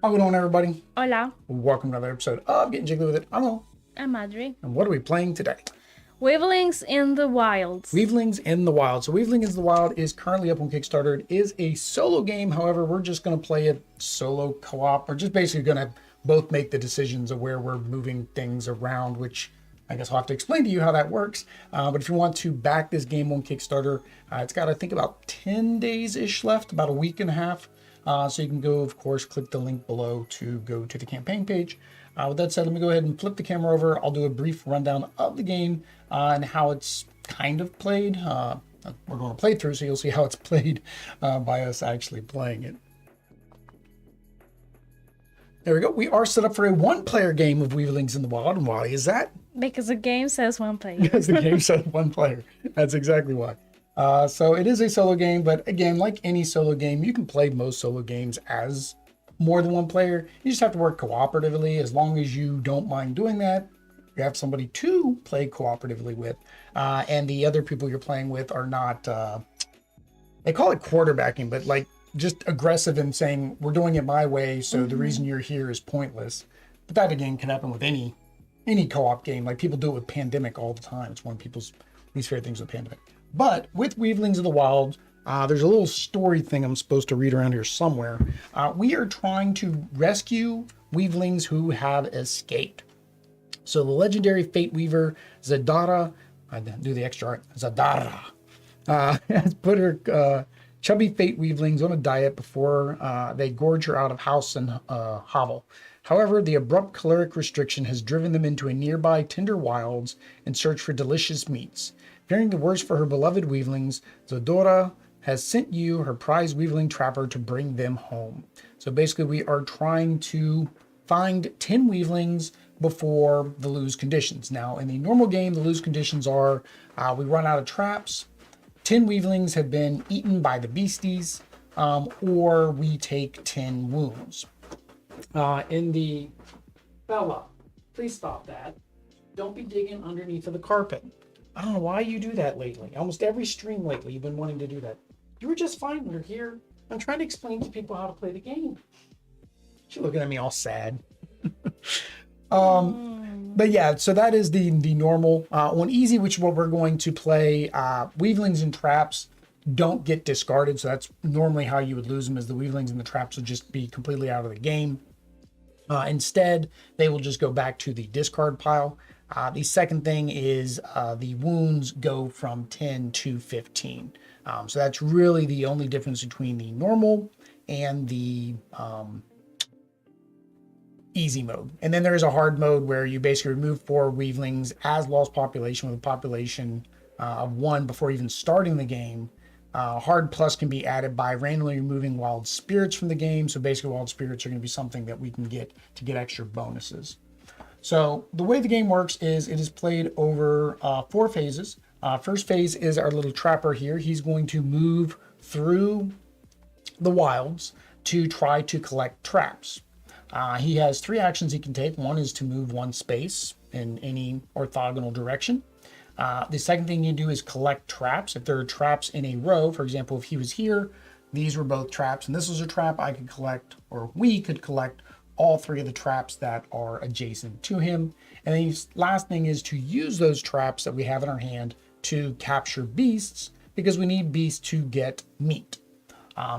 How's it going, everybody? Hola, Welcome to another episode of Getting Jiggly with It. I'm Will. I'm Adri. And what are we playing today? Weavlings in the Wilds. Weavlings in the Wild. So Weavlings in the Wild is currently up on Kickstarter. It is a solo game. However, we're just going to play it solo co-op. We're just basically going to both make the decisions of where we're moving things around, which I guess I'll have to explain to you how that works. But if you want to back this game on Kickstarter, it's got, I think, about 10 days-ish left, about a week and a half. So you can go, of course, click the link below to go to the campaign page. With that said, let me go ahead and flip the camera over. I'll do a brief rundown of the game and how it's kind of played. We're going to play through, so you'll see how it's played by us actually playing it. There we go. We are set up for a one-player game of Weavlings in the Wild. And why is that? Because the game says one player. Because the game says one player. That's exactly why. So it is a solo game, but again, like any solo game, you can play most solo games as more than one player. You just have to work cooperatively. As long as you don't mind doing that, you have somebody to play cooperatively with, and the other people you're playing with are not, they call it quarterbacking, but like just aggressive and saying, we're doing it my way, so the reason you're here is pointless. But that again can happen with any co-op game. Like people do it with Pandemic all the time. It's one of people's least favorite things with Pandemic. But with Weavlings of the Wild, there's a little story thing I'm supposed to read around here somewhere. We are trying to rescue Weavlings who have escaped. So the legendary Fate Weaver, Zadara, I do the extra art, Zadara, has put her chubby Fate Weavlings on a diet before they gorge her out of house and hovel. However, the abrupt caloric restriction has driven them into a nearby tender wilds in search for delicious meats. Fearing the worst for her beloved Weavlings, Zadora has sent you, her prize Weavling trapper, to bring them home. So basically we are trying to find 10 Weavlings before the lose conditions. Now in the normal game, the lose conditions are we run out of traps, 10 Weavlings have been eaten by the beasties, or we take 10 wounds. In the... Bella, please stop that. Don't be digging underneath of the carpet. I don't know why you do that lately. Almost every stream lately, you've been wanting to do that. You were just fine when you're here. I'm trying to explain to people how to play the game. She's looking at me all sad. But yeah, so that is the normal. On easy, which is what we're going to play, Weavlings and traps don't get discarded. So that's normally how you would lose them, is the Weavlings and the traps would just be completely out of the game. Instead, they will just go back to the discard pile. The second thing is the wounds go from 10 to 15. So that's really the only difference between the normal and the easy mode. And then there is a hard mode where you basically remove 4 Weavlings as lost population with a population of 1 before even starting the game. Hard plus can be added by randomly removing wild spirits from the game. So basically wild spirits are going to be something that we can get to get extra bonuses. So the way the game works is it is played over 4 phases. First phase is our little trapper here. He's going to move through the wilds to try to collect traps. He has 3 actions he can take. One is to move 1 space in any orthogonal direction. The second thing you do is collect traps. If there are traps in a row, for example, if he was here, these were both traps and this was a trap, I could collect, or we could collect all 3 of the traps that are adjacent to him. And the last thing is to use those traps that we have in our hand to capture beasts, because we need beasts to get meat.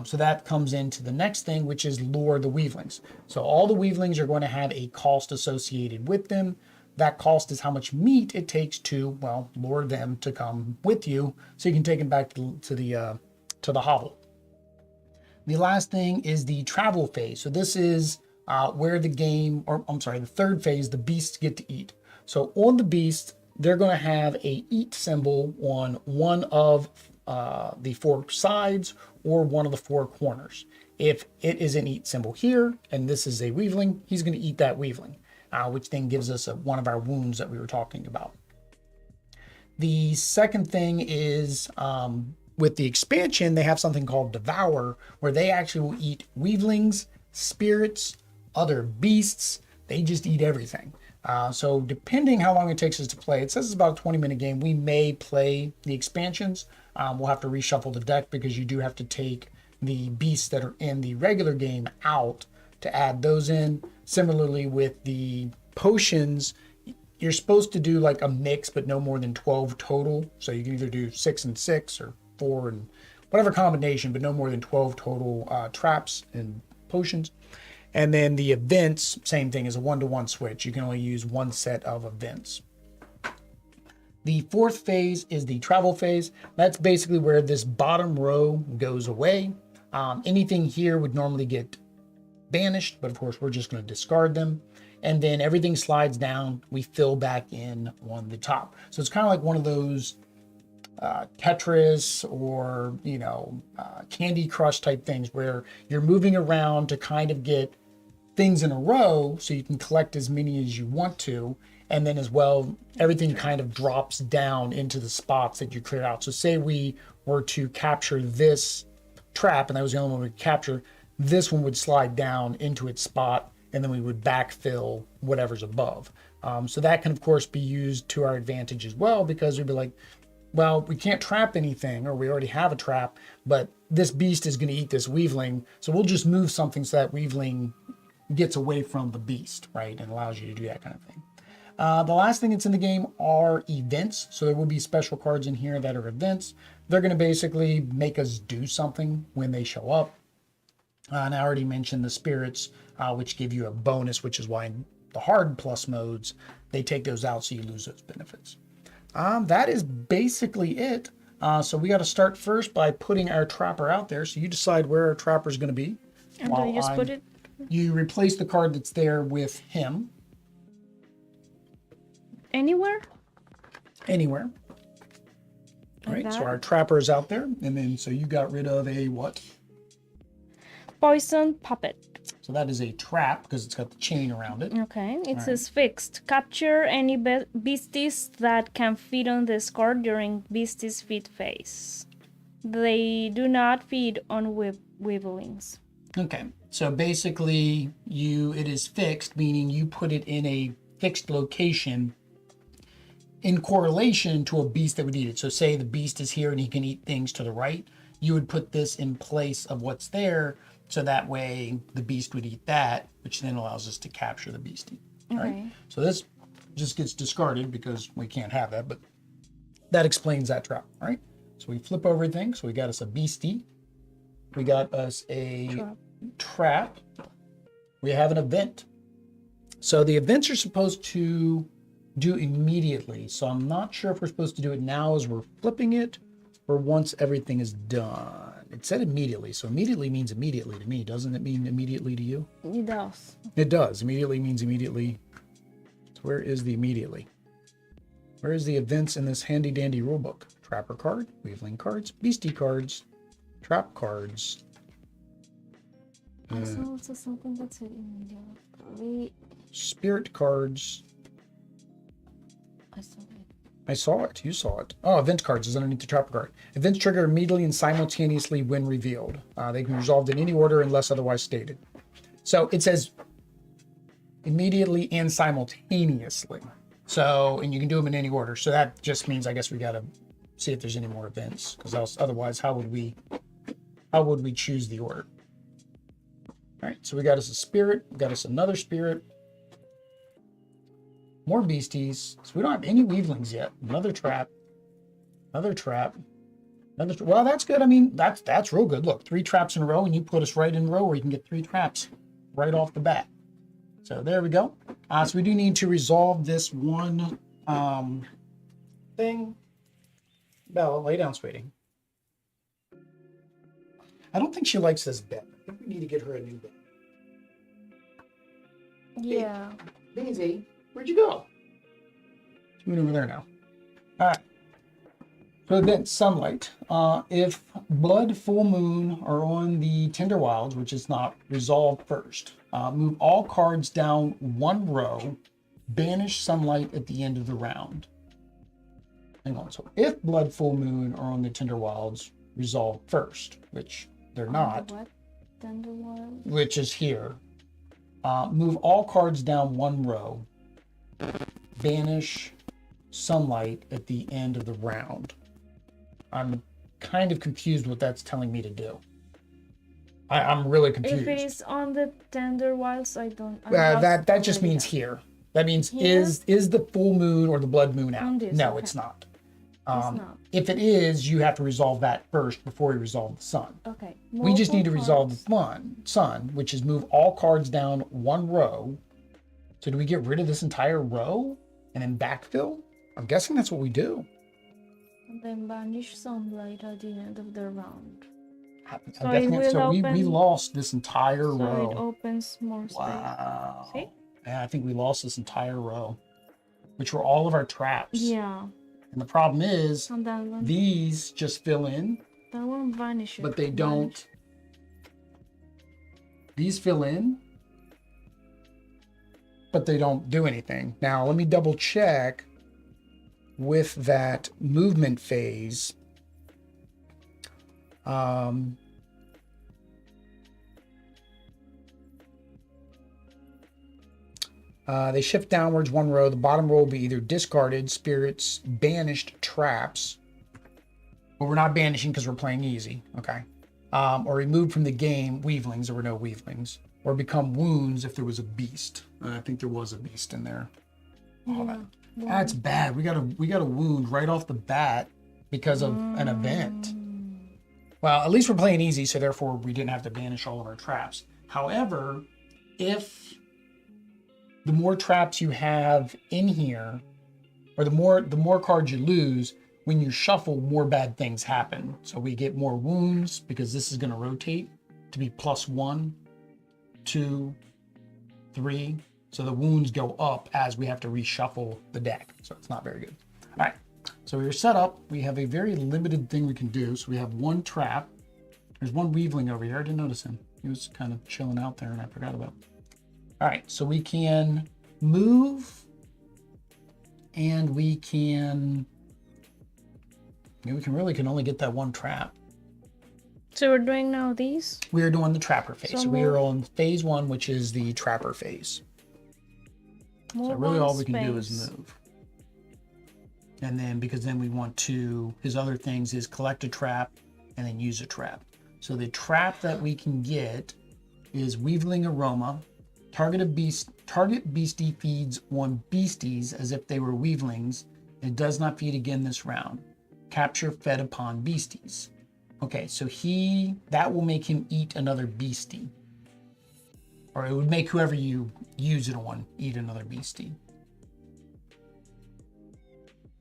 So that comes into the next thing, which is lure the Weavlings. So all the Weavlings are going to have a cost associated with them. That cost is how much meat it takes to, well, lure them to come with you, so you can take them back to the hovel. The last thing is the travel phase. So this is where the game, or I'm sorry, the third phase, the beasts get to eat. So on the beast, they're going to have a eat symbol on one of the 4 sides or one of the 4 corners. If it is an eat symbol here, and this is a Weavling, he's going to eat that Weavling, which then gives us one of our wounds that we were talking about. The second thing is with the expansion, they have something called Devour, where they actually will eat Weavlings, spirits, other beasts. They just eat everything. So depending how long it takes us to play, it says it's about a 20-minute game. We may play the expansions. We'll have to reshuffle the deck because you do have to take the beasts that are in the regular game out to add those in. Similarly with the potions, you're supposed to do like a mix, but no more than 12 total. So you can either do 6 and 6 or 4 and whatever combination, but no more than 12 total traps and potions. And then the events, same thing as a 1-to-1 switch. You can only use one set of events. The fourth phase is the travel phase. That's basically where this bottom row goes away. Anything here would normally get banished, but of course we're just going to discard them. And then everything slides down. We fill back in on the top. So it's kind of like one of those Tetris or, Candy Crush type things where you're moving around to kind of get things in a row so you can collect as many as you want to. And then as well, everything kind of drops down into the spots that you clear out. So say we were to capture this trap, and that was the only one we could capture, this one would slide down into its spot, and then we would backfill whatever's above. So that can, of course, be used to our advantage as well, because we'd be like, well, we can't trap anything, or we already have a trap, but this beast is going to eat this weavling, so we'll just move something so that weavling gets away from the beast, right, and allows you to do that kind of thing. The last thing that's in the game are events. So there will be special cards in here that are events. They're going to basically make us do something when they show up. And I already mentioned the spirits, which give you a bonus, which is why in the hard plus modes, they take those out so you lose those benefits. That is basically it. So we got to start first by putting our trapper out there. So you decide where our trapper is going to be. And do you just put it? You replace the card that's there with him. Anywhere? Anywhere. All right, so our trapper is out there. And then, so you got rid of a what? Poison puppet. So that is a trap because it's got the chain around it. Okay, it says fixed. Capture any beasties that can feed on this card during beasties feed phase. They do not feed on weavlings. Okay, so basically it is fixed, meaning you put it in a fixed location in correlation to a beast that would eat it. So say the beast is here and he can eat things to the right, you would put this in place of what's there, so that way the beast would eat that, which then allows us to capture the beastie. Okay. Right? So this just gets discarded because we can't have that, but that explains that trap. All right. So we flip everything. So we got us a beastie. We got us a trap. We have an event. So the events are supposed to do immediately. So I'm not sure if we're supposed to do it now as we're flipping it or once everything is done. It said immediately. So immediately means immediately to me. Doesn't it mean immediately to you? It does. It does. Immediately means immediately. So where is the immediately? Where is the events in this handy dandy rulebook? Trapper card, weavling cards, beastie cards, trap cards. I saw also something that said immediately. Spirit cards. I saw it. I saw it. You saw it. Oh, event cards is underneath the trapper card. Events trigger immediately and simultaneously when revealed. They can be resolved in any order unless otherwise stated. So it says immediately and simultaneously. So, and you can do them in any order. So that just means, I guess we got to see if there's any more events, because otherwise, how would we choose the order? All right. So we got us a spirit. We got us another spirit. More beasties. So we don't have any weavlings yet. Another trap. Another trap. Well, that's good. I mean, that's real good. Look, 3 traps in a row, and you put us right in a row where you can get 3 traps right off the bat. So there we go. So we do need to resolve this one thing. Bella, lay down, sweetie. I don't think she likes this bed. I think we need to get her a new bed. Yeah. Hey, Daisy. Where'd you go? She's moving over there now. All right. So then, sunlight. If blood, full moon are on the Tender Wilds, which is not, resolved first. Move all cards down 1 row. Banish sunlight at the end of the round. Hang on. So if blood, full moon are on the Tender Wilds, resolve first, which they're not. What? Tender Wild? Which is here. Move all cards down 1 row. Banish sunlight at the end of the round. I'm kind of confused what that's telling me to do. I'm really If it confused. is on the tender wilds, I don't. I lost That just already means that. here. That means Here? is the full moon or the blood moon out? On this, No, okay. it's not. It's not. If it is, you have to resolve that first before you resolve the sun. Okay. We just need to resolve the cards. sun, which is move all cards down one row. So do we get rid of this entire row and then backfill? I'm guessing that's what we do. And then banish sunlight at the end of the round. I'm So guessing it it- so will we open. lost this entire So row. it opens more space. Wow. See? Yeah, I think we lost this entire row, which were all of our traps. Yeah. And the problem is And that one. these just fill in, That one vanishes. but they don't. These fill in, but they don't do anything. Now, let me double check with that movement phase. They shift downwards one row. The bottom row will be either discarded, spirits, banished, traps. But we're not banishing because we're playing easy, okay? Or removed from the game, weavlings. There were no weavlings. Or become wounds if there was a beast. I think there was a beast in there. Yeah. That's bad. We got a wound right off the bat because of an event. Well, at least we're playing easy, so therefore we didn't have to banish all of our traps. However, if the more traps you have in here, or the more cards you lose, when you shuffle, more bad things happen. So we get more wounds because this is going to rotate to be +1, 2, 3. So the wounds go up as we have to reshuffle the deck. So it's not very good. All right. So we're set up. We have a very limited thing we can do. So we have one trap. There's one weavling over here. I didn't notice him. He was kind of chilling out there and I forgot about him. All right. So we can move and we can only get that one trap. So we're doing now these? We are doing the trapper phase. So we move- are on phase 1, which is the trapper phase. So Move really one all we can do is space. move. And then, because then we want to, his other things is collect a trap and then use a trap. So the trap that we can get is Weavling Aroma. Target beastie feeds on beasties as if they were weavlings. It does not feed again this round. Capture fed upon beasties. Okay, so that will make him eat another beastie. Or it would make whoever you use it on eat another beastie.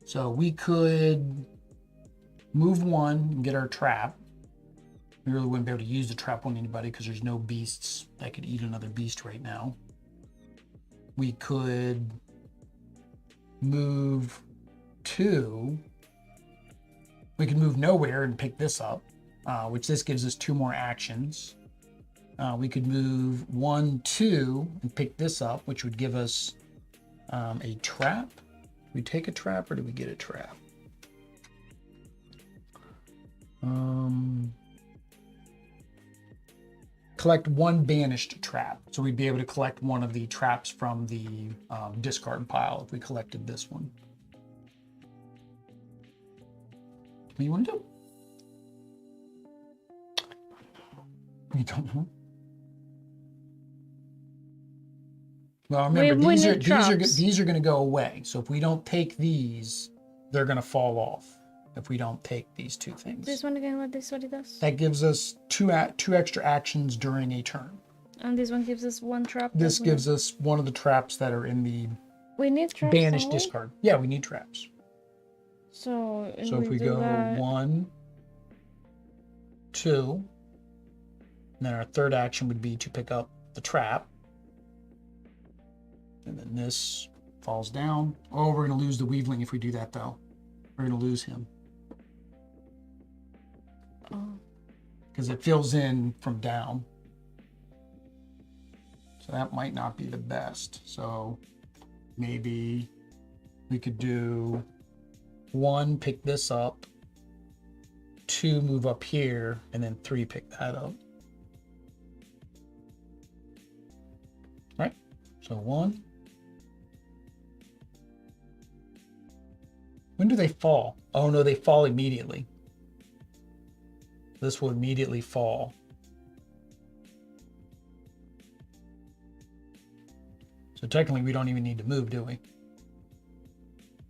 So we could move one and get our trap. We really wouldn't be able to use the trap on anybody because there's no beasts that could eat another beast right now. We could move 2. We could move nowhere and pick this up, which this gives us 2 more actions. We could move 1, 2 and pick this up, which would give us a trap. Do we take a trap or do we get a trap? Collect 1 banished trap. So we'd be able to collect one of the traps from the discard pile if we collected this one. What do you want to do? You don't know? Well, remember, We these need traps. are going to go away. So if we don't take these, they're going to fall off if we don't take these 2 things. This one again, what it does? That gives us two extra actions during a turn. And this one gives us 1 trap. This gives us one of the traps that are in the We need traps. banished don't we? discard. Yeah, we need traps. So So if we do go that, 1, 2, and then our third action would be to pick up the trap. And then this falls down. Oh, we're going to lose the Weavling if we do that, though. We're going to lose him. Because it fills in from down. So that might not be the best. So maybe we could do 1, pick this up, 2, move up here, and then 3, pick that up. Right? So 1. When do they fall? Oh no, they fall immediately. This will immediately fall. So technically we don't even need to move, do we?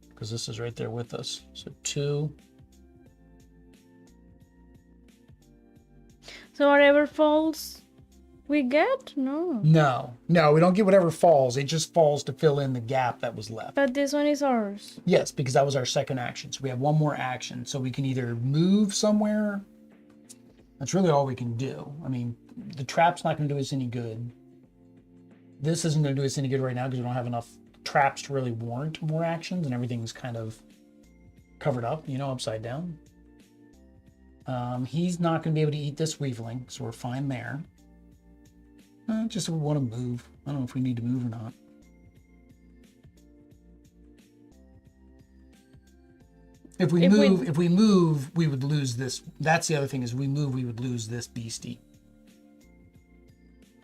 Because this is right there with us. So 2. So whatever falls, we get? No. No, we don't get whatever falls. It just falls to fill in the gap that was left. But this one is ours. Yes, because that was our second action. So we have one more action. So we can either move somewhere. That's really all we can do. I mean, the trap's not going to do us any good. This isn't going to do us any good right now because we don't have enough traps to really warrant more actions, and everything's kind of covered up, you know, upside down. He's not going to be able to eat this weavling, so we're fine there. Just if we want to move. I don't know if we need to move or not. If we move, we would lose this. That's the other thing, is we move, we would lose this beastie.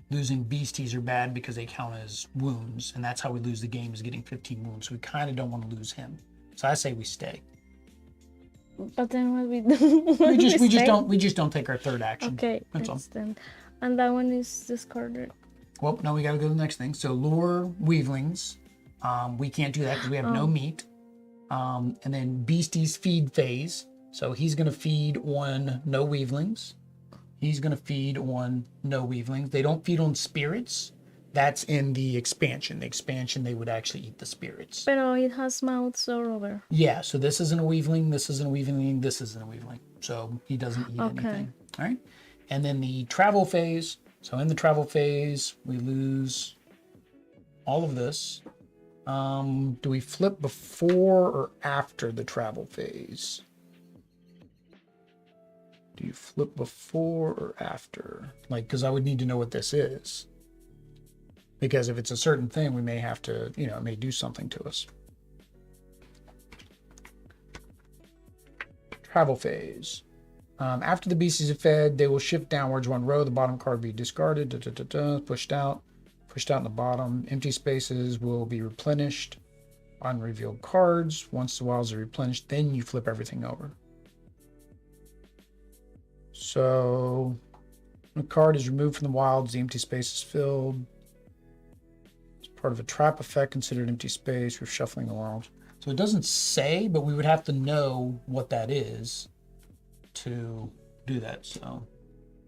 Losing beasties are bad because they count as wounds, and that's how we lose the game, is getting 15 wounds. So we kind of don't want to lose him. So I say we stay. But then what we do? We just don't take our third action. Okay, that's all. Then. And that one is discarded. Well, now we got to go to the next thing. So lure weavlings. We can't do that because we have no meat. And then beasties feed phase. So he's going to feed on no weavlings. He's going to feed on no weavlings. They don't feed on spirits. That's in the expansion. The expansion, they would actually eat the spirits. Pero it has mouths all over. Yeah, so this isn't a weavling, this isn't a weavling, this isn't a weavling. So he doesn't eat anything. All right. And then the travel phase. So in the travel phase, we lose all of this. Do we flip before or after the travel phase? Do you flip before or after? Like, because I would need to know what this is. Because if it's a certain thing, we may have to, you know, it may do something to us. Travel phase. After the beasties are fed, they will shift downwards 1 row. The bottom card will be discarded, pushed out in the bottom. Empty spaces will be replenished on revealed cards. Once the wilds are replenished, then you flip everything over. So the card is removed from the wilds. The empty space is filled. It's part of a trap effect considered empty space. We're shuffling the world. So it doesn't say, but we would have to know what that is to do that. So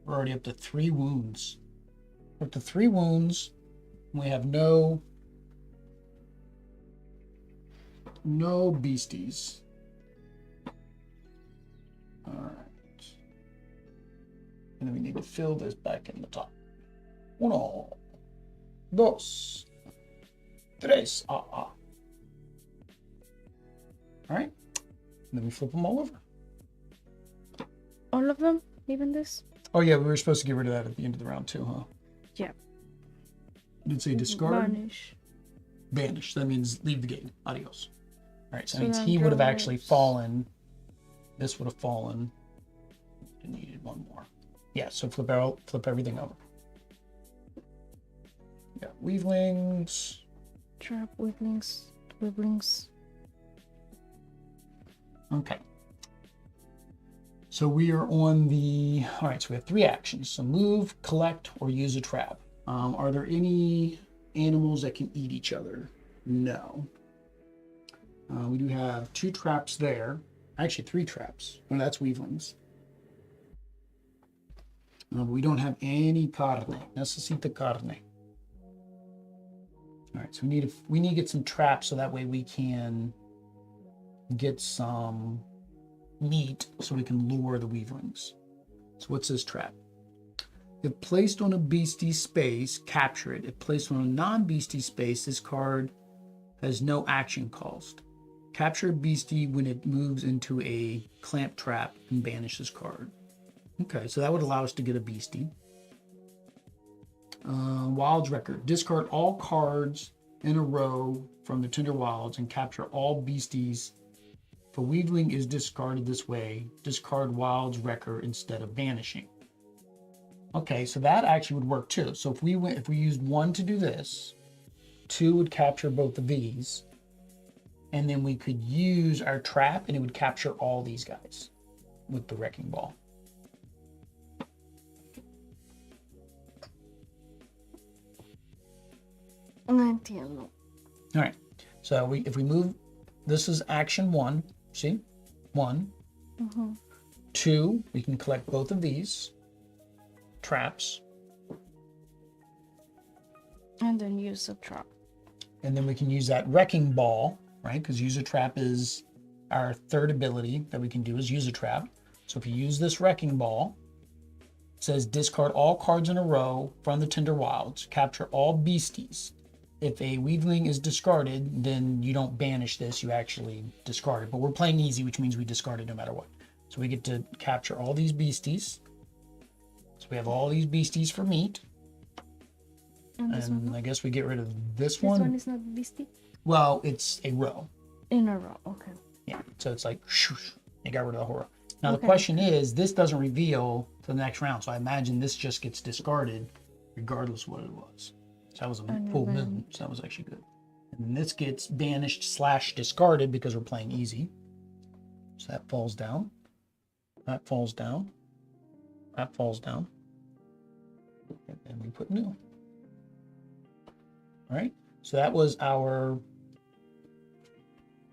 we're already up to 3 wounds. We're up to 3 wounds. And we have no beasties. All right. And then we need to fill this back in the top. 1, 2, 3. All right. And then we flip them all over. All of them? Even this? Oh, yeah, we were supposed to get rid of that at the end of the round, too, huh? Yeah. Did it say discard? Banish. Banish. That means leave the game. Adios. All right, so that So means he would have that actually goes- fallen. This would have fallen. It needed 1 more. Yeah, so flip everything over. Yeah, weavlings. Trap, weavlings. Okay. So we are on the, all right, so we have 3 actions. So move, collect, or use a trap. Are there any animals that can eat each other? No. We do have 2 traps there. Actually, 3 traps. Oh, that's weavlings. But we don't have any carne. Necesita carne. All right, so we need to get some traps so that way we can get some meat so we can lure the weavlings. So what's this trap? If placed on a beastie space, capture it. If placed on a non-beastie space, this card has no action cost. Capture a beastie when it moves into a clamp trap and banish this card. Okay, so that would allow us to get a beastie. Wilds record. Discard all cards in a row from the Tender Wilds and capture all beasties. If a weavling is discarded this way, discard Wilds record instead of banishing. Okay, so that actually would work too. So if we used 1 to do this, 2 would capture both of these, and then we could use our trap and it would capture all these guys with the wrecking ball. Okay. entiendo. All right. So if we move, this is action 1. See? 1. 2, we can collect both of these traps. And then use a trap. And then we can use that wrecking ball, right? Because use a trap is our third ability that we can do is use a trap. So if you use this wrecking ball, it says discard all cards in a row from the Tender Wilds. Capture all beasties. If a weavling is discarded, then you don't banish this, you actually discard it. But we're playing easy, which means we discard it no matter what. So we get to capture all these beasties. So we have all these beasties for meat. And this one, I guess we get rid of this this one. one is not beastie? Well, it's a row. In a row, okay. Yeah, so it's like, shoosh, you got rid of the horror. Now the Okay. question is, this doesn't reveal to the next round, so I imagine this just gets discarded regardless of what it was. So that was a full moon, so that was actually good. And then this gets banished / discarded because we're playing easy. So that falls down. That falls down. That falls down. And then we put new. All right, so that was our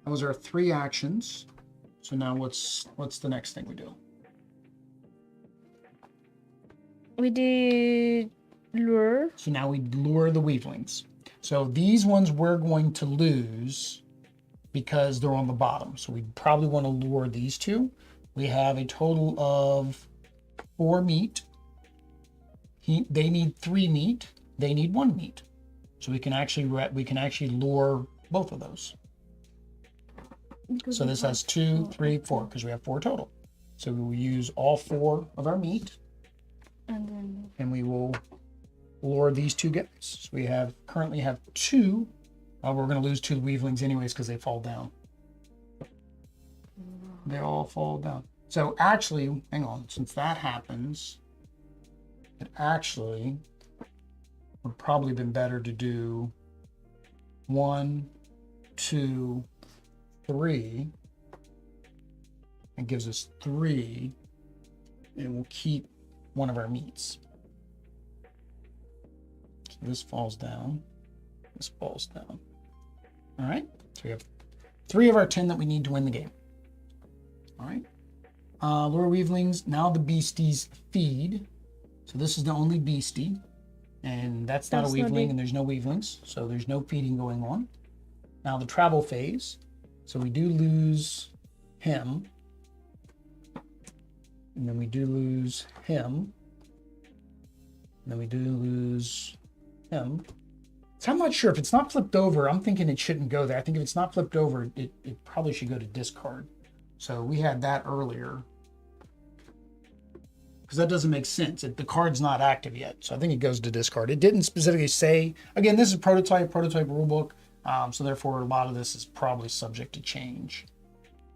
3 actions. So now what's the next thing we do? We did lure. So now we lure the weavlings. So these ones we're going to lose because they're on the bottom. So we probably want to lure these 2. We have a total of 4 meat. They need 3 meat. They need 1 meat. So we can actually lure both of those. So this has 2, 3, 4 because we have 4 total. So we will use all 4 of our meat, and we will lure these 2 guys. So we currently have 2. We're going to lose 2 weavlings anyways because they fall down. They all fall down. So actually, hang on. Since that happens, it actually would probably been better to do 1, 2, 3. It gives us 3, and we'll keep one of our meats. So this falls down. This falls down. All right. So we have 3 of our 10 that we need to win the game. All right. Lure weavlings. Now the beasties feed. So this is the only beastie, and that's not a weavling, and there's no weavlings, so there's no feeding going on. Now the travel phase. So we do lose him, and then we do lose him, and then we do lose him. So I'm not sure if it's not flipped over. I'm thinking it shouldn't go there. I think if it's not flipped over, it probably should go to discard. So we had that earlier, because that doesn't make sense. The card's not active yet, so I think it goes to discard. It didn't specifically say. Again, this is prototype rulebook. So therefore, a lot of this is probably subject to change.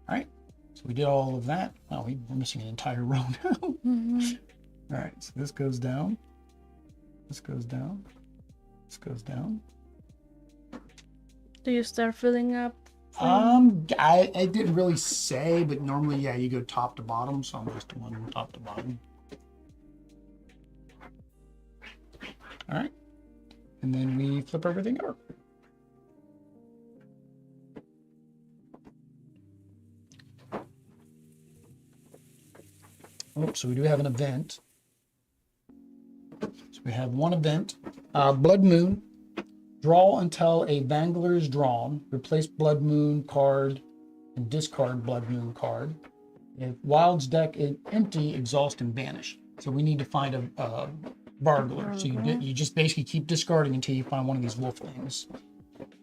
All right, so we did all of that. Oh, we're missing an entire row now. All right, so this goes down. This goes down. This goes down. Do you start filling up? I didn't really say, but normally, yeah, you go top to bottom. So I'm just doing top to bottom. All right, and then we flip everything over. Oh, so we do have an event. So we have one event, Blood Moon. Draw until a Vangler is drawn. Replace Blood Moon card and discard Blood Moon card. If Wild's deck is empty, exhaust and banish. So we need to find a Bargler. So you just basically keep discarding until you find one of these wolf things.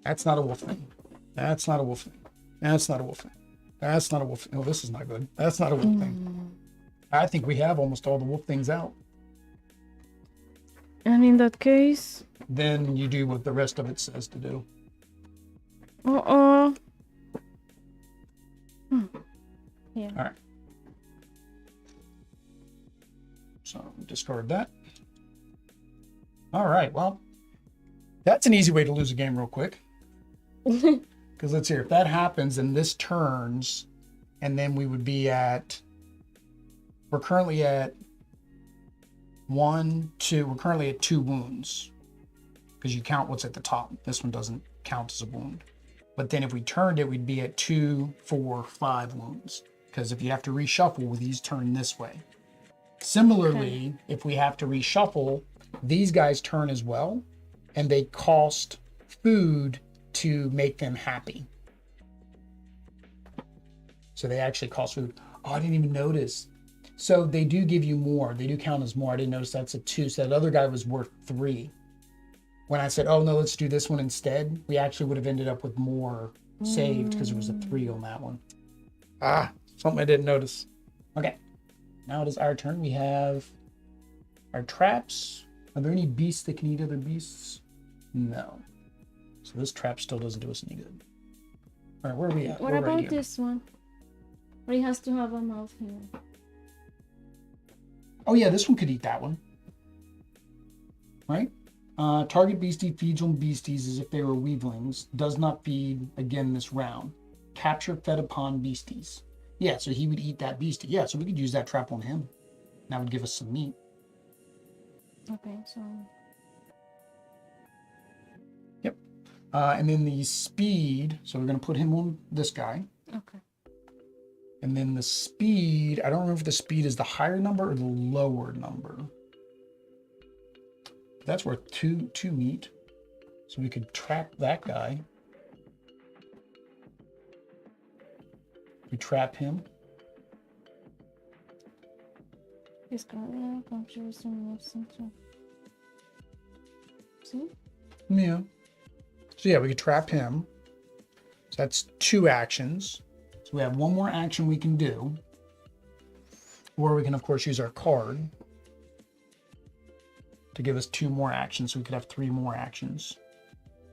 That's not a wolf thing. That's not a wolf thing. That's not a wolf thing. That's not a wolf thing. Oh, this is not good. That's not a wolf thing. I think we have almost all the wolf things out. And in that case, Then you do what the rest of it says to do. Yeah. All right. So discard that. All right. Well, that's an easy way to lose a game real quick. Because let's hear, if that happens, then this turns, and then we would be at. We're currently at 1, 2. We're currently at 2 wounds. because you count what's at the top. This one doesn't count as a wound. But then if we turned it, we'd be at 2, 4, 5 wounds. Because if you have to reshuffle, these turn this way. Similarly, if we have to reshuffle, these guys turn as well, and they cost food to make them happy. So they actually cost food. Oh, I didn't even notice. So they do give you more. They do count as more. I didn't notice that's a 2. So that other guy was worth 3. When I said, oh no, let's do this one instead, we actually would have ended up with more saved because there was a 3 on that one. Something I didn't notice. Okay, now it is our turn. We have our traps. Are there any beasts that can eat other beasts? No. So this trap still doesn't do us any good. All right, where are we at? What about this one? Or he has to have a mouth here. Oh yeah, this one could eat that one. Right? Target beastie feeds on beasties as if they were weavlings. Does not feed again this round. Capture fed upon beasties. Yeah, so he would eat that beastie. Yeah, so we could use that trap on him. That would give us some meat. Okay, so... Yep. And then the speed. So we're going to put him on this guy. Okay. And then the speed. I don't remember if the speed is the higher number or the lower number. That's worth 2 meat. So we could trap that guy. We trap him. He's gonna capture some central. See? Yeah. So yeah, we could trap him. So that's 2 actions. So we have 1 more action we can do. Or we can, of course, use our card to give us 2 more actions. So we could have 3 more actions.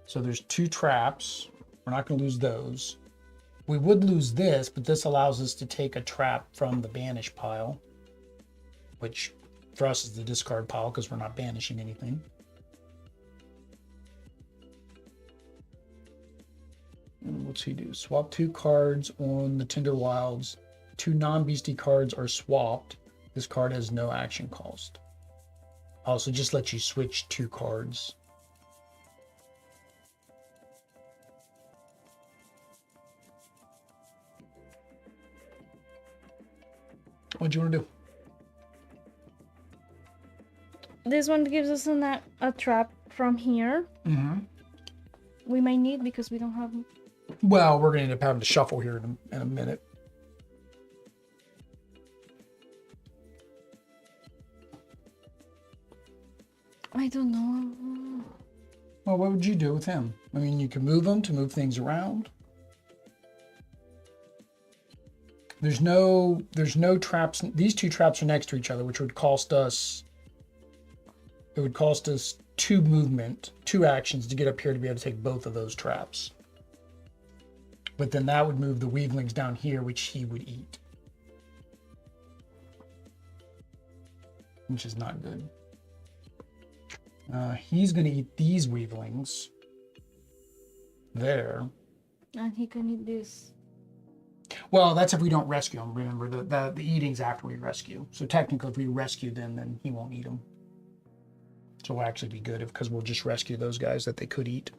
So there's 2 traps. We're not going to lose those. We would lose this, but this allows us to take a trap from the banish pile, which for us is the discard pile because we're not banishing anything. And what's he do? Swap 2 cards on the Tender Wilds. 2 non-beastie cards are swapped. This card has no action cost. Also, just let you switch 2 cards. What do you want to do? This one gives us a trap from here. Mm-hmm. We might need because we don't have... Well, we're going to end up having to shuffle here in a minute. I don't know. Well, what would you do with him? I mean, you can move him to move things around. There's no traps. These 2 traps are next to each other, which would cost us... It would cost us 2 movement, 2 actions to get up here to be able to take both of those traps. But then that would move the weavlings down here, which he would eat. Which is not good. He's going to eat these weavlings. There. And he can eat this. Well, that's if we don't rescue him. Remember, the eating's after we rescue. So technically, if we rescue them, then he won't eat them. So it'll actually be good because we'll just rescue those guys that they could eat.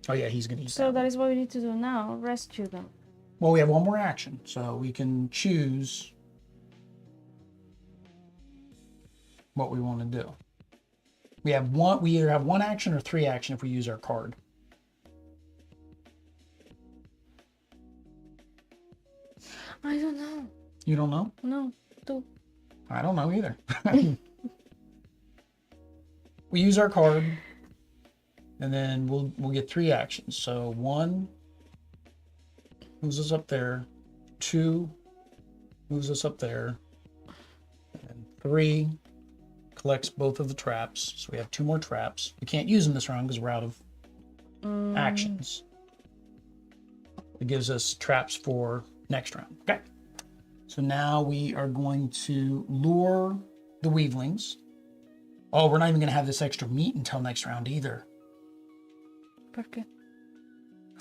Oh yeah, he's gonna eat. So that is what we need to do now. Rescue them. Well, we have 1 more action, so we can choose what we want to do. We either have 1 action or 3 action if we use our card. I don't know. You don't know? No, 2. I don't know either. We use our card, and then we'll get 3 actions. So 1 moves us up there, 2 moves us up there, and 3 collects both of the traps. So we have 2 more traps. We can't use them this round because we're out of actions. It gives us traps for next round. Okay. So now we are going to lure the weavlings. Oh, we're not even going to have this extra meat until next round either. ¿Por qué?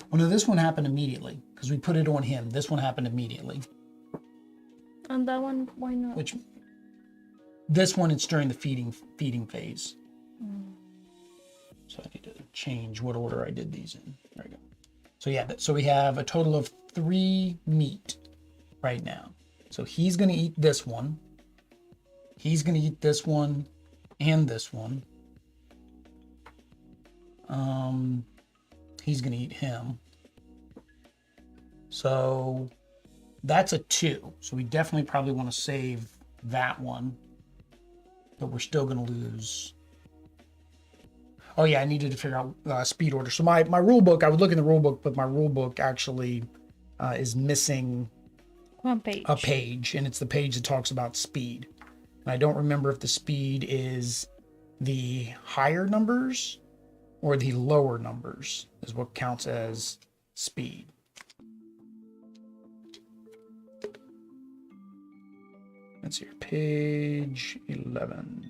Well, no, this one happened immediately because we put it on him. This one happened immediately. And that one, why not? Which, this one, it's during the feeding phase. So I need to change what order I did these in. There we go. So yeah, so we have a total of 3 meat right now. So he's going to eat this one. He's going to eat this one and this one. He's going to eat him. So that's a 2. So we definitely probably want to save that one. But we're still going to lose. Oh yeah, I needed to figure out speed order. So my rule book, I would look in the rule book, but my rule book actually is missing One page. a page, and it's the page that talks about speed. And I don't remember if the speed is the higher numbers or the lower numbers is what counts as speed. Let's see here, page 11.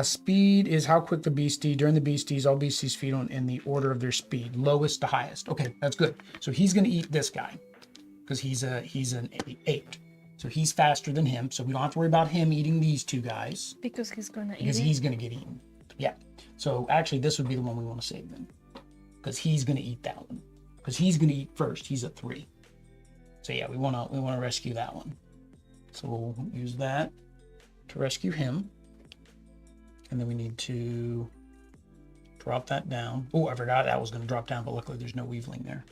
Speed is how quick the beastie. During the beasties, all beasties feed on in the order of their speed, lowest to highest. Okay, that's good. So he's going to eat this guy because he's an 8. So he's faster than him. So we don't have to worry about him eating these 2 guys Because he's gonna eat because it. he's going to get eaten. Yeah. So actually, this would be the one we want to save then because he's going to eat that one because he's going to eat first. He's a 3. So yeah, we want to rescue that one. So we'll use that to rescue him. And then we need to drop that down. Oh, I forgot that was going to drop down, but luckily there's no weavling there.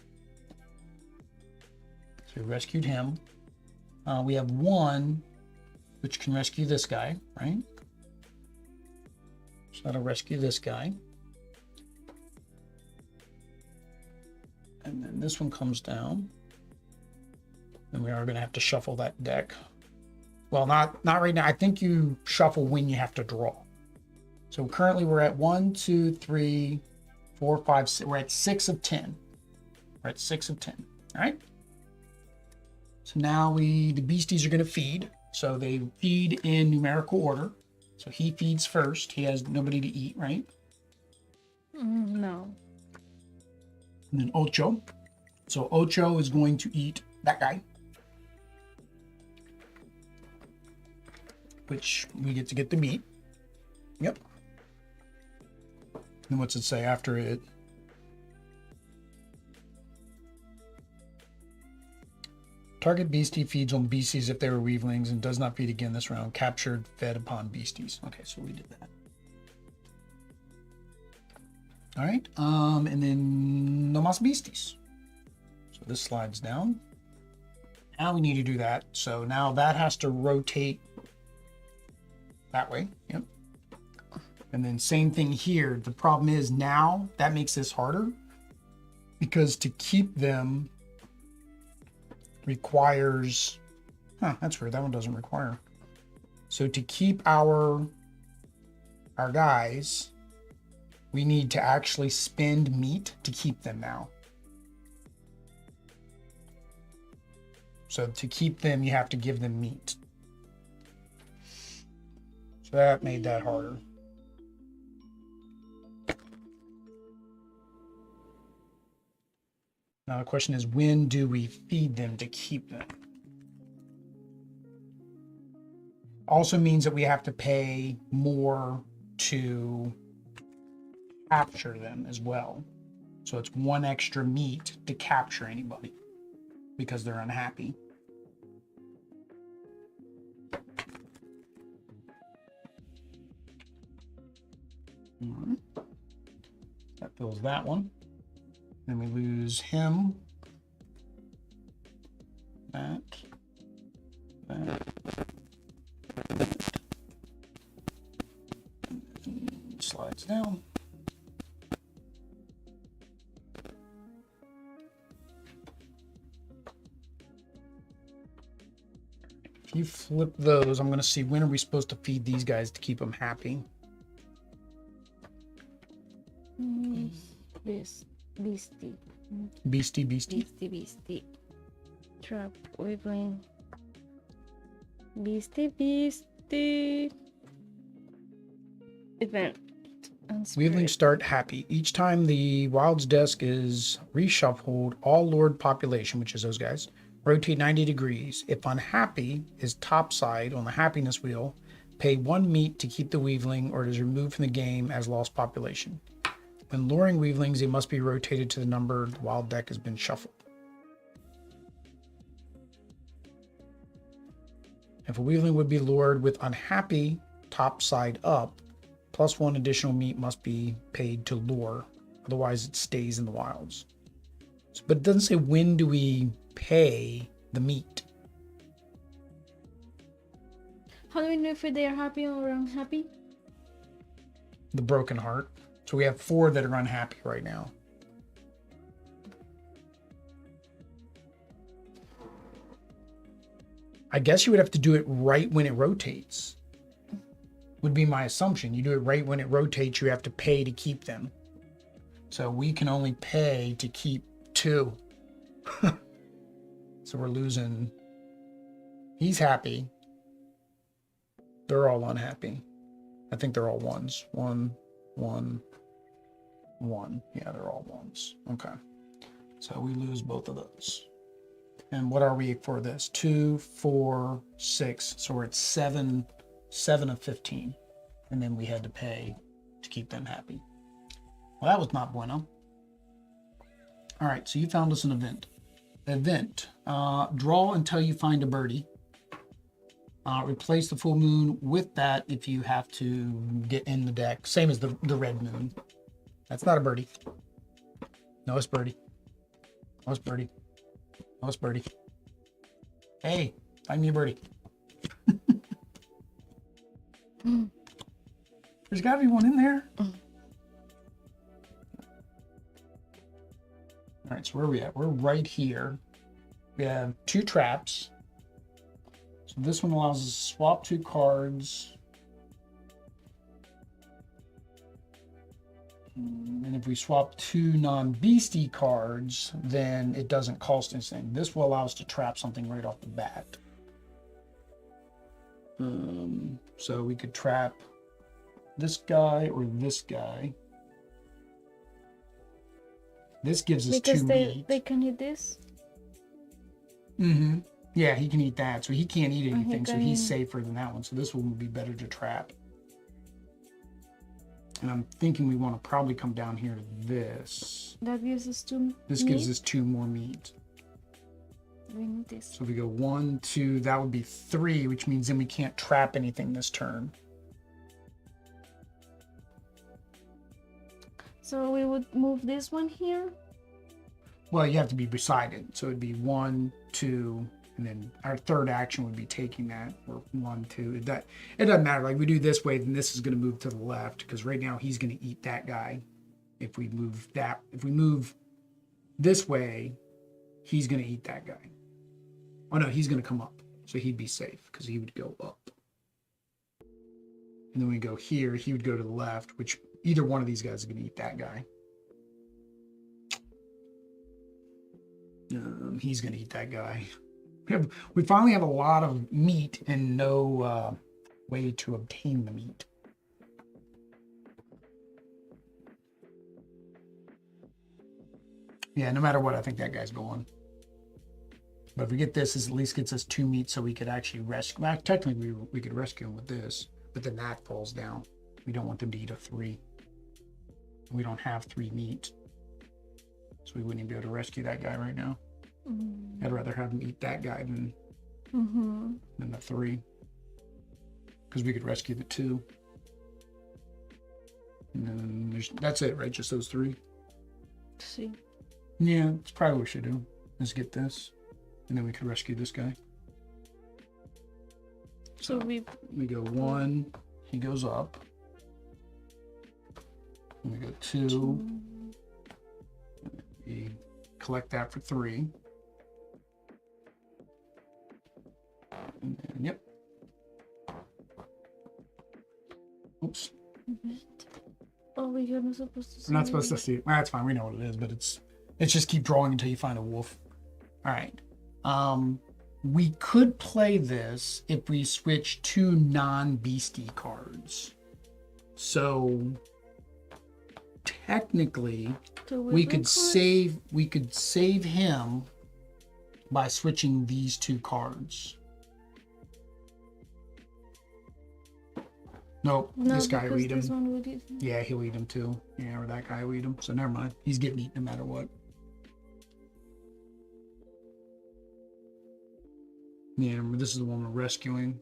So we rescued him. We have 1 which can rescue this guy, right? So that'll rescue this guy. And then this one comes down. And we are going to have to shuffle that deck. Well, not right now. I think you shuffle when you have to draw. So currently we're at 1, 2, 3, 4, 5, 6. We're at 6 of 10. We're at 6 of 10. All right. So now the beasties are going to feed. So they feed in numerical order. So he feeds first. He has nobody to eat, right? No. And then Ocho. So Ocho is going to eat that guy, which we get to get the meat. Yep. And what's it say after it? Target beastie feeds on beasties if they were weavlings and does not feed again this round. Captured, fed upon beasties. Okay, so we did that. All right, and then no más beasties. So this slides down. Now we need to do that. So now that has to rotate that way. Yep. And then same thing here. The problem is now that makes this harder because to keep them requires, that's weird. That one doesn't require. So to keep our guys, we need to actually spend meat to keep them now. So to keep them, you have to give them meat. So that made that harder. Now the question is, when do we feed them to keep them? Also means that we have to pay more to capture them as well. So it's 1 extra meat to capture anybody because they're unhappy. That fills that one. Then we lose him. That. Slides down. If you flip those, I'm going to see when are we supposed to feed these guys to keep them happy. This beastie. Beastie. Trap weavling. Beastie. Event. Weavlings start happy. Each time the wild's desk is reshuffled, all lord population, which is those guys, rotate 90 degrees. If unhappy is topside on the happiness wheel, Pay 1 meat to keep the weavling, or it is removed from the game as lost population. When luring weavlings, they must be rotated to the number the wild deck has been shuffled. If a weavling would be lured with unhappy top side up, +1 additional meat must be paid to lure. Otherwise, it stays in the wilds. But it doesn't say when do we pay the meat. How do we know if they are happy or unhappy? The broken heart. So we have 4 that are unhappy right now. I guess you would have to do it right when it rotates. Would be my assumption. You do it right when it rotates, you have to pay to keep them. So we can only pay to keep 2. So we're losing. He's happy. They're all unhappy. I think they're all ones. 1, 1, 1. Yeah, they're all ones. Okay. So we lose both of those. And what are we for this? 2, 4, 6. So we're at 7 of 15. And then we had to pay to keep them happy. Well, that was not bueno. All right, so you found us an event. Draw until you find a birdie. Replace the full moon with that if you have to get in the deck. Same as the red moon. That's not a birdie. No, it's birdie. No, it's birdie. No, it's birdie. Hey, find me a birdie. There's got to be one in there. All right, so where are we at? We're right here. We have 2 traps. So this one allows us to swap 2 cards. And if we swap 2 non-beastie cards, then it doesn't cost anything. This will allow us to trap something right off the bat. So we could trap this guy or this guy. This gives us because 2 meat. They can eat this. Mm-hmm. Yeah, he can eat that, so he can't eat anything, so he's eat. safer than that one. So this one would be better to trap. And I'm thinking we want to probably come down here to this. That gives us 2 This gives us 2 more meat. We need this. So if we go 1, 2, that would be 3, which means then we can't trap anything this turn. So we would move this one here. Well, you have to be beside it. So it'd be 1, 2, and then our third action would be taking that. Or 1, 2. It doesn't matter. Like we do this way, then this is going to move to the left because right now he's going to eat that guy. If we move this way, he's going to eat that guy. Oh no, he's going to come up. So he'd be safe because he would go up. And then we go here, he would go to the left, which either one of these guys is going to eat that guy. He's going to eat that guy. We finally have a lot of meat and no way to obtain the meat. Yeah, no matter what, I think that guy's going. But if we get this, at least gets us 2 meat so we could actually rescue. Well, technically, we could rescue him with this, but then that falls down. We don't want them to eat a 3. We don't have 3 meat. So we wouldn't even be able to rescue that guy right now. Mm-hmm. I'd rather have him eat that guy than the 3. Because we could rescue the 2. And then that's it, right? Just those 3? See. Yeah, that's probably what we should do. Let's get this. And then we could rescue this guy. So we go 1, he goes up. And we go 2. We collect that for 3. And then, yep. Oops. Oh, we're not supposed to see. We're not supposed to see it. Well, that's fine. We know what it is, but it's just keep drawing until you find a wolf. All right. We could play this if we switch 2 non-beastie cards. So technically, we could save him by switching these 2 cards. Nope, No, this guy will because eat him. this one would eat. Yeah, he'll eat him too. Yeah, or that guy will eat him. So never mind. He's getting eaten no matter what. Yeah, remember, this is the one we're rescuing.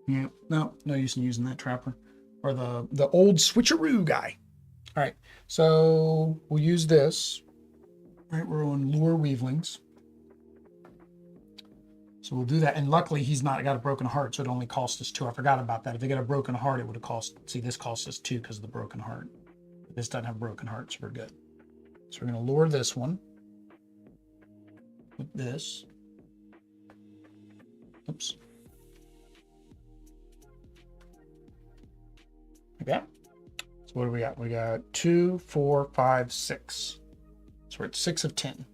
Yeah, no use in using that trapper. Or the old switcheroo guy. All right, so we'll use this. All right, we're on lure weavlings. So we'll do that. And luckily he's not got a broken heart, so it only cost us 2. I forgot about that. If they got a broken heart, it would have cost, see, this cost us 2 because of the broken heart. This doesn't have broken heart, so we're good. So we're gonna lure this one with this. Oops. Like that. So what do we got? We got 2, 4, 5, 6. So we're at 6 of 10.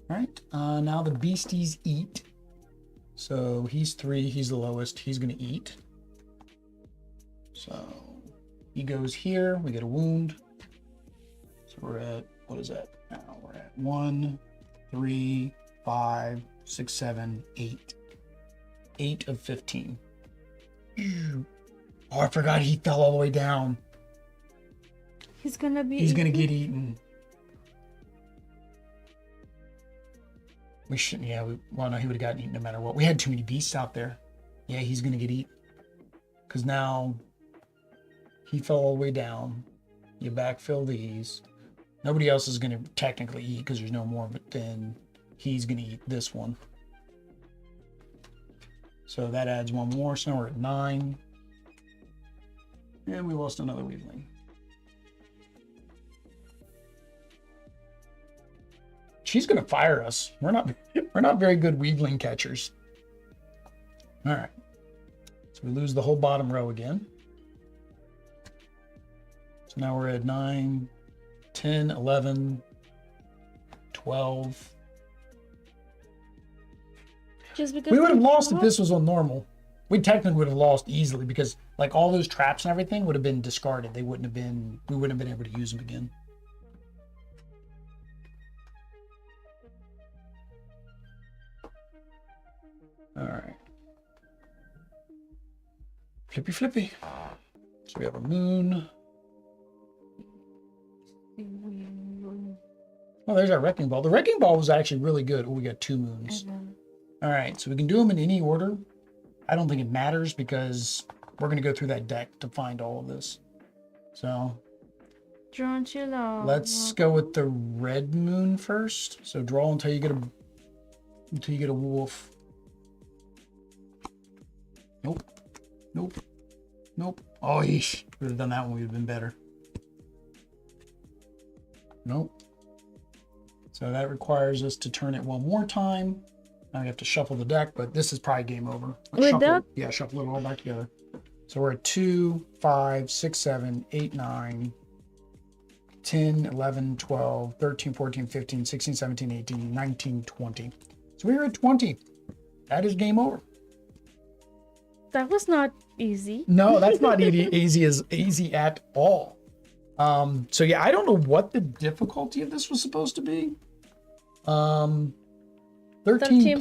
All right, now the beasties eat. So he's 3, he's the lowest, he's gonna eat. So he goes here, we get a wound. So we're at, what is that? Now we're at 1, 3, 5, 6, 7, 8. 8 of 15. Oh, I forgot he fell all the way down. He's gonna be. He's gonna get eaten. We shouldn't, yeah, well, no, he would have gotten eaten no matter what. We had too many beasts out there. Yeah, he's going to get eaten. Because now he fell all the way down. You backfill these. Nobody else is going to technically eat because there's no more, but then he's going to eat this one. So that adds 1 more. So now we're at 9. And we lost another weavling. She's gonna fire us. We're not very good weavling catchers. All right. So we lose the whole bottom row again. So now we're at 9, 10, 11, 12. Just because We would have lost if this was on normal. We technically would have lost easily because like all those traps and everything would have been discarded. We wouldn't have been able to use them again. All right. Flippy, flippy. So we have a moon. Oh, there's our wrecking ball. The wrecking ball was actually really good. Oh, we got 2 moons. All right, so we can do them in any order. I don't think it matters because we're going to go through that deck to find all of this. So let's go with the red moon first. So draw until you get a wolf. Nope. Nope. Nope. Oh, yeesh. Would have done that one. Would have been better. Nope. So that requires us to turn it 1 more time. Now we have to shuffle the deck, but this is probably game over. With that? Yeah, shuffle it all back together. So we're at 2, 5, 6, 7, 8, 9, 10, 11, 12, 13, 14, 15, 16, 17, 18, 19, 20. So we were at 20. That is game over. That was not easy. No, that's not easy at all. So yeah, I don't know what the difficulty of this was supposed to be. 13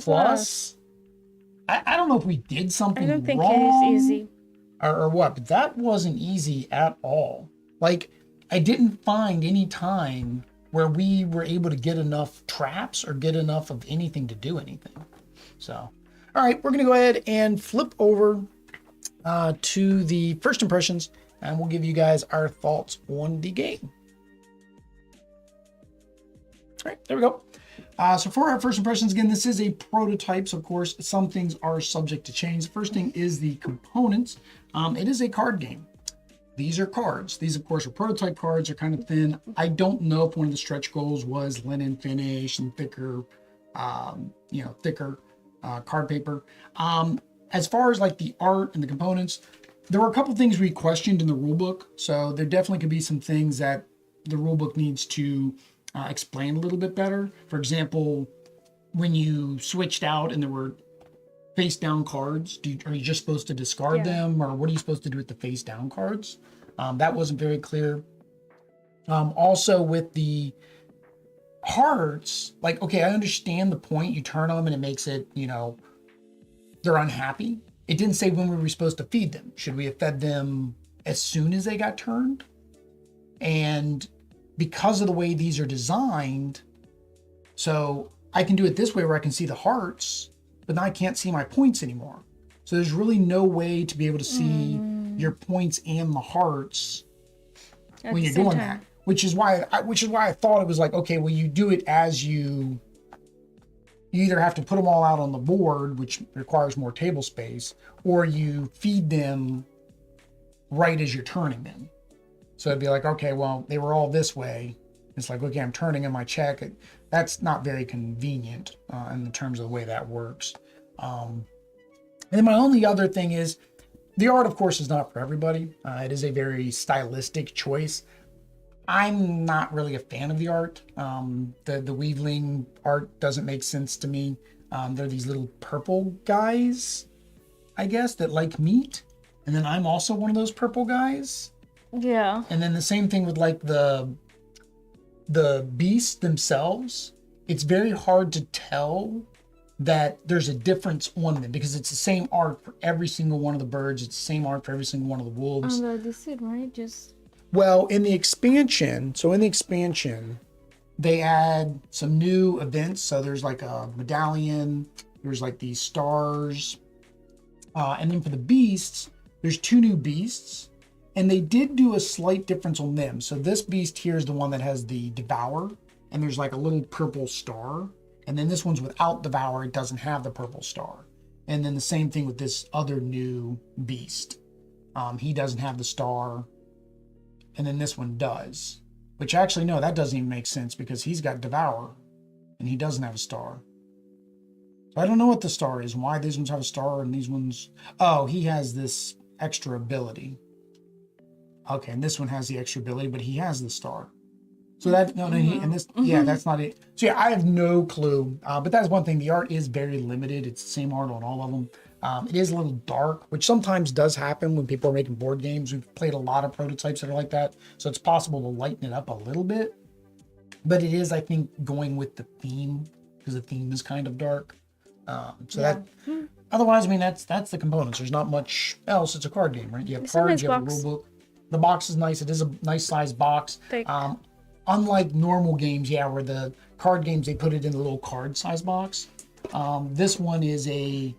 plus. I don't know if we did something I don't think wrong, it is easy. or what, but that wasn't easy at all. Like, I didn't find any time where we were able to get enough traps or get enough of anything to do anything. So, all right, we're going to go ahead and flip over to the first impressions, and we'll give you guys our thoughts on the game. All right, there we go. So for our first impressions, again, this is a prototype, so of course, some things are subject to change. The first thing is the components. It is a card game. These are cards. These, of course, are prototype cards. They're kind of thin. I don't know if one of the stretch goals was linen finish and thicker, thicker card paper. As far as like the art and the components, there were a couple things we questioned in the rulebook. So there definitely could be some things that the rulebook needs to explain a little bit better. For example, when you switched out and there were face down cards, are you just supposed to discard them, or what are you supposed to do with the face down cards? That wasn't very clear. Also with the hearts, like, okay, I understand the point. You turn them and it makes it, they're unhappy. It didn't say when we were supposed to feed them. Should we have fed them as soon as they got turned? And because of the way these are designed, so I can do it this way where I can see the hearts, but now I can't see my points anymore. So there's really no way to be able to see your points and the hearts when you're doing that. Which is why I thought it was like, okay, well, you do it as you either have to put them all out on the board, which requires more table space, or you feed them right as you're turning them. So it'd be like, okay, well, they were all this way. It's like, okay, I'm turning in my check. That's not very convenient in terms of the way that works. And then my only other thing is, the art, of course, is not for everybody. It is a very stylistic choice. I'm not really a fan of the art. The Weavling art doesn't make sense to me. They're these little purple guys, I guess, that like meat. And then I'm also one of those purple guys. Yeah. And then the same thing with like the beasts themselves. It's very hard to tell that there's a difference on them because it's the same art for every single one of the birds. It's the same art for every single one of the wolves. This is right. Just Well, in the expansion, they add some new events. So there's like a medallion, there's like these stars. And then for the beasts, there's 2 new beasts. And they did do a slight difference on them. So this beast here is the one that has the Devour. And there's like a little purple star. And then this one's without Devour. It doesn't have the purple star. And then the same thing with this other new beast. He doesn't have the star. And then this one does. Which actually, no, that doesn't even make sense because he's got Devour. And he doesn't have a star. So I don't know what the star is. Why these ones have a star and these ones... Oh, he has this extra ability. Okay, and this one has the extra ability, but he has the star. So that, yeah, that's not it. So yeah, I have no clue. But that's one thing. The art is very limited. It's the same art on all of them. It is a little dark, which sometimes does happen when people are making board games. We've played a lot of prototypes that are like that. So it's possible to lighten it up a little bit. But it is, I think, going with the theme because the theme is kind of dark. Otherwise, I mean, that's the components. There's not much else. It's a card game, right? You have cards, you have a rule book. The box is nice. It is a nice sized box. Unlike normal games, where the card games, they put it in a little card size box. This one is a,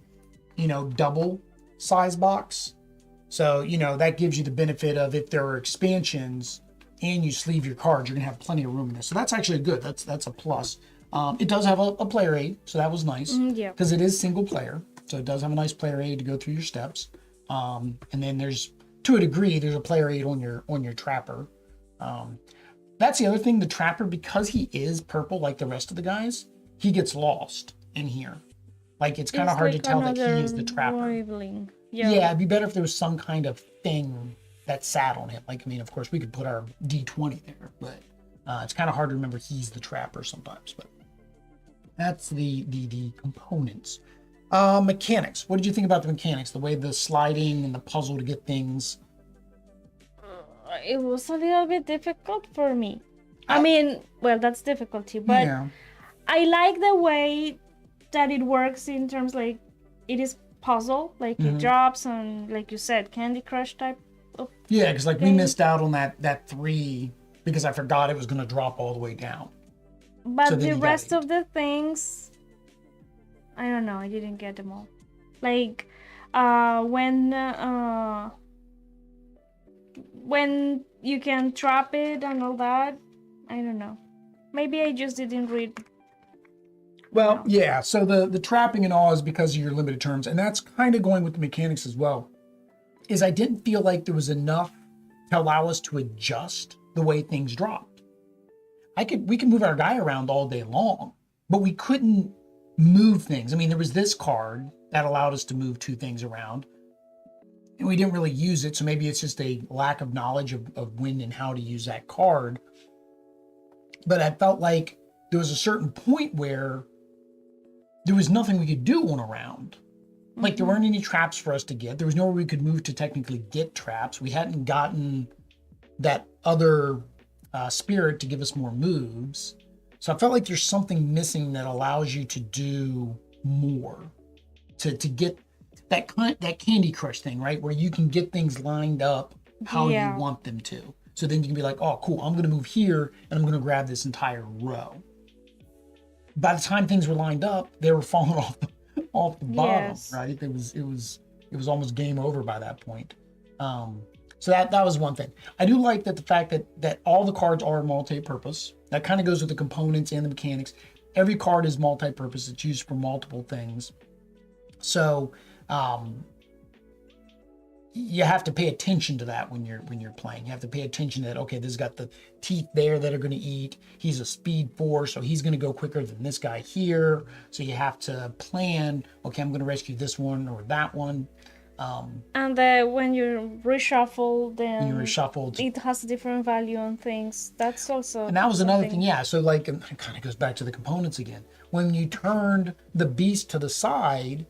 double size box. So, that gives you the benefit of if there are expansions and you sleeve your cards, you're going to have plenty of room in this. So that's actually good. That's a plus. It does have a player aid, so that was nice. Because it is single player. So it does have a nice player aid to go through your steps. And then there's, to a degree, there's a player aid on your trapper. That's the other thing. The trapper, because he is purple like the rest of the guys, he gets lost in here. Like it's kind of hard to tell that he is the trapper. Yeah, it'd be better if there was some kind of thing that sat on him. Like, I mean, of course, we could put our D20 there, but it's kind of hard to remember he's the trapper sometimes. But that's the components. Mechanics. What did you think about the mechanics? The way the sliding and the puzzle to get things. It was a little bit difficult for me. I mean, well, that's difficulty, but I like the way that it works in terms like it is puzzle, like it drops on, like you said, Candy Crush type of because like we missed out on that 3 because I forgot it was going to drop all the way down. But so the rest of the things, I don't know, I didn't get them all. Like when you can trap it and all that, I don't know. Maybe I just didn't read. Well, yeah, so the trapping and all is because of your limited terms, and that's kind of going with the mechanics as well, is I didn't feel like there was enough to allow us to adjust the way things dropped. We could move our guy around all day long, but we couldn't move things. I mean, there was this card that allowed us to move 2 things around, and we didn't really use it, so maybe it's just a lack of knowledge of when and how to use that card. But I felt like there was a certain point where there was nothing we could do on a round. Like there weren't any traps for us to get. There was nowhere we could move to technically get traps. We hadn't gotten that other spirit to give us more moves. So I felt like there's something missing that allows you to do more, to get that Candy Crush thing, right? Where you can get things lined up how Yeah. you want them to. So then you can be like, oh, cool, I'm going to move here and I'm going to grab this entire row. By the time things were lined up, they were falling off the bottom, Yes. right? It was almost game over by that point. So that was one thing. I do like that the fact that all the cards are multi-purpose. That kind of goes with the components and the mechanics. Every card is multi-purpose. It's used for multiple things. So you have to pay attention to that when you're playing. You have to pay attention to that. Okay, this has got the teeth there that are going to eat. He's a speed 4, so he's going to go quicker than this guy here. So you have to plan. Okay, I'm going to rescue this one or that one. And when you reshuffle, then When you reshuffle, it has different value on things. That's also. and that was another thing. Yeah. So like, and it kind of goes back to the components again. When you turned the beast to the side,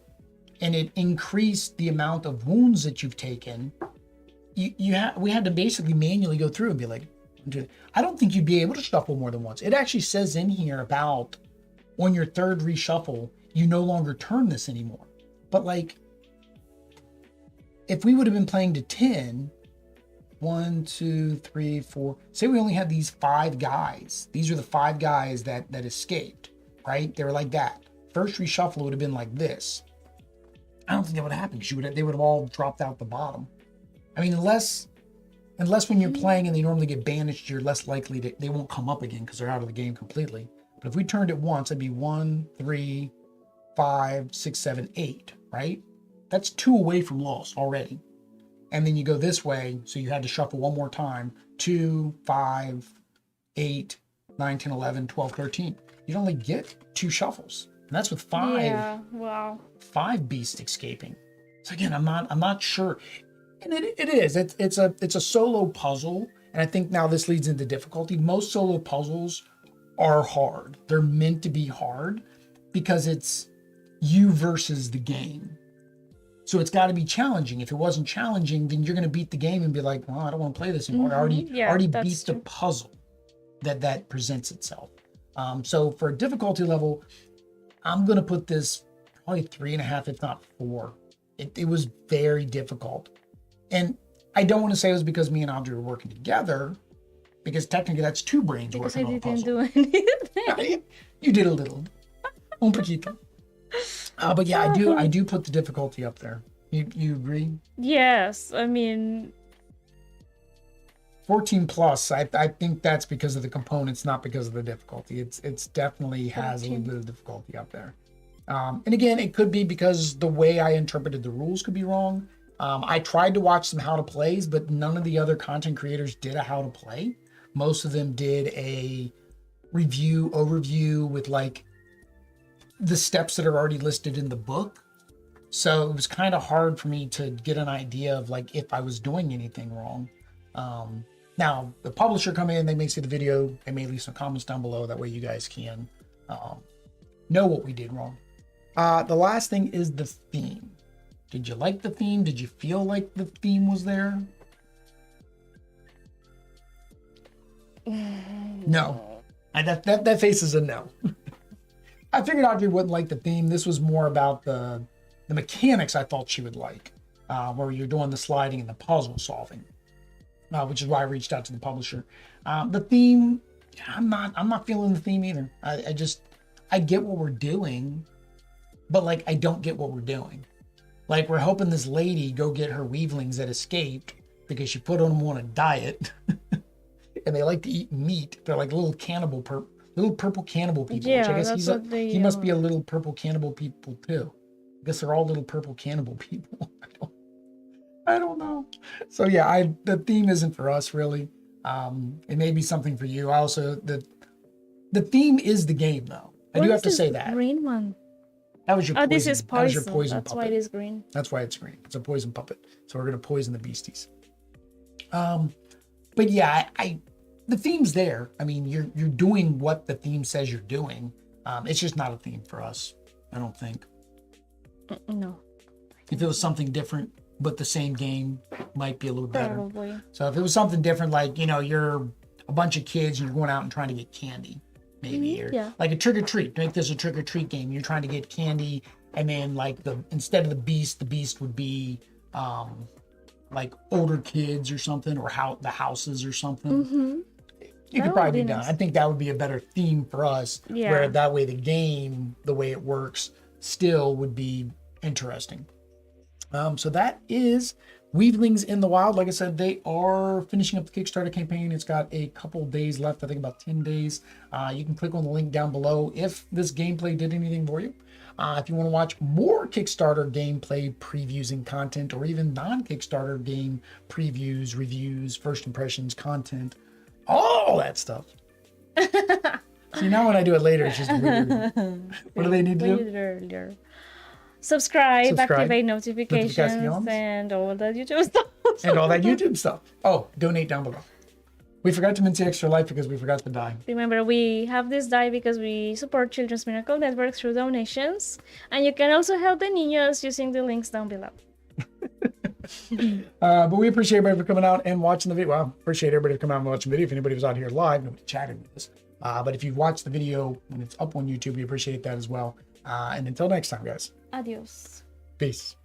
and it increased the amount of wounds that you've taken, we had to basically manually go through and be like, I don't think you'd be able to shuffle more than once. It actually says in here about on your third reshuffle, you no longer turn this anymore. But like, if we would have been playing to 10, 1, 2, 3, 4, say we only had these 5 guys. These are the 5 guys that escaped, right? They were like that. First reshuffle would have been like this. I don't think that would have happened because they would have all dropped out the bottom. I mean, unless when you're playing and they normally get banished, you're less likely they won't come up again because they're out of the game completely. But if we turned it once, it'd be 1, 3, 5, 6, 7, 8, right? That's 2 away from loss already. And then you go this way, so you had to shuffle one more time. 2, 5, 8, 9, 10, 11, 12, 13. You'd only get 2 shuffles. And that's with 5. Yeah. Wow. 5 beasts escaping. So again, I'm not sure. And it is. It's a solo puzzle. And I think now this leads into difficulty. Most solo puzzles are hard. They're meant to be hard because it's you versus the game. So it's got to be challenging. If it wasn't challenging, then you're going to beat the game and be like, well, I don't want to play this anymore. I already beat the puzzle that presents itself. So for a difficulty level, I'm going to put this probably 3.5, if not 4. It was very difficult. And I don't want to say it was because me and Audrey were working together, because technically that's 2 brains Because working I on a puzzle. didn't do anything. You did a little. Un poquito. But yeah, I do put the difficulty up there. You agree? Yes, I mean, 14 plus. I think that's because of the components, not because of the difficulty. It's definitely has a little bit of difficulty up there. And again, it could be because the way I interpreted the rules could be wrong. I tried to watch some how to plays, but none of the other content creators did a how to play. Most of them did a overview with like the steps that are already listed in the book. So it was kind of hard for me to get an idea of like if I was doing anything wrong. Now the publisher come in, they may see the video, they may leave some comments down below. That way you guys can know what we did wrong. The last thing is the theme. Did you like the theme? Did you feel like the theme was there? No. That face is a no. I figured Audrey wouldn't like the theme. This was more about the mechanics I thought she would like, where you're doing the sliding and the puzzle solving, which is why I reached out to the publisher. The theme, I'm not feeling the theme either. I get what we're doing, but like I don't get what we're doing. Like we're helping this lady go get her weavlings that escaped because she put them on a diet, and they like to eat meat. They're like little purple cannibal people. Yeah, which I guess that's what they he must be a little purple cannibal people too. I guess they're all little purple cannibal people. I don't know. So yeah, the theme isn't for us really. It may be something for you. I also the theme is the game though. I do have to say that. Green one. That was your poison. This is That was your poison. poison That's puppet. why it is green. That's why it's green. It's a poison puppet. So we're gonna poison the beasties. But yeah, the theme's there. I mean, you're doing what the theme says you're doing. It's just not a theme for us. I don't think. No. If it was something different, but the same game, might be a little better. Probably. So if it was something different, like you're a bunch of kids and you're going out and trying to get candy, maybe, or yeah. like a trick or treat. Make this a trick or treat game. You're trying to get candy and then like instead of the beast would be like older kids or something, or the houses or something. Mm-hmm. You could probably be done. I think that would be a better theme for us, where that way the game, the way it works, still would be interesting. So that is Weavlings in the Wild. Like I said, they are finishing up the Kickstarter campaign. It's got a couple days left, I think about 10 days. You can click on the link down below if this gameplay did anything for you. If you want to watch more Kickstarter gameplay previews and content, or even non-Kickstarter game previews, reviews, first impressions, content, all that stuff. See, now when I do it later, it's just weird. What do they need to do? Earlier. Subscribe, activate notifications, and all that YouTube stuff. Oh, donate down below. We forgot to mince the extra life because we forgot the die. Remember, we have this die because we support Children's Miracle Network through donations. And you can also help the niños using the links down below. But we appreciate everybody for coming out and watching the video. Well, appreciate everybody for coming out and watching the video. If anybody was out here live, nobody chatted with us. But if you've watched the video when it's up on YouTube, we appreciate that as well. And until next time, guys. Adios. Peace.